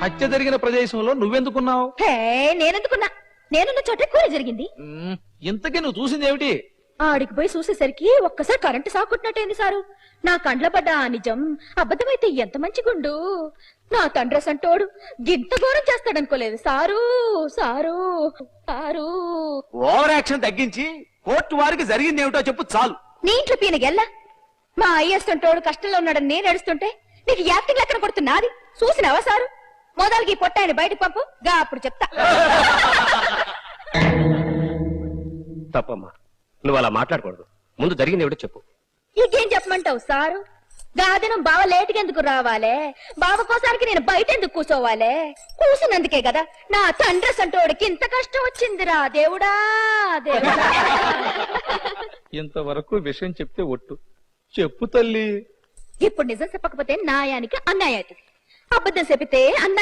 హత్య జరిగిన ప్రదేశంలో నువ్వెందుకున్నావు? హే నేనెందుకున్నా, నేనున్న చోట కూర జరిగింది. ఇంతకీ నువ్వు చూసింది ఏమిటి? ఆడికి పోయి చూసేసరికి ఒక్కసారి కరెంటు సాకుట్టినట్టయింది సారు. నా కండ్ల పడ్డ ఆ నిజం అబద్ధమైతే ఎంత మంచిగుండు. నా తండ్రి సంటోడు గింత ఘోరం చేస్తాడనుకోలేదు sir. Sir sir over action తగ్గించి కోర్టు వారికి జరిగింది ఏమిటో చెప్పు చాలు. నీ ఇంట్లో పీనగెల్లా మా అయ్యేస్తుంటోడు కష్టంలో ఉన్నాడని నేను నడుస్తుంటే నీకు యాక్టింగ్ లెక్కన కొడుతున్నది చూసినావా సారు? మొదలకి ఈ పొట్టాయన బయటకు పంపు గా అప్పుడు చెప్తా. తప్పమ్మా, నువ్వు అలా మాట్లాడకూడదు. ముందు జరిగింది ఏమిటో చెప్పు. ఇంకేం చెప్పమంటావు సారు? గాదినం బావ లేటుగా ఎందుకు రావాలే? బావ కోసానికి నేను బయట ఎందుకు కూర్చోవాలే? కూసినందుకే కదా నా తండ్రి సంటోడికి ఇంత కష్టం వచ్చిందిరా దేవుడా దేవుడా. ఇంతవరకు విషయం చెప్తే ఒట్టు చెప్పు తల్లి. ఇప్పుడు నిజం చెప్పకపోతే న్యాయానికి అన్యాయం అవుతుంది, అబద్ధం చెబితే అన్యాయం.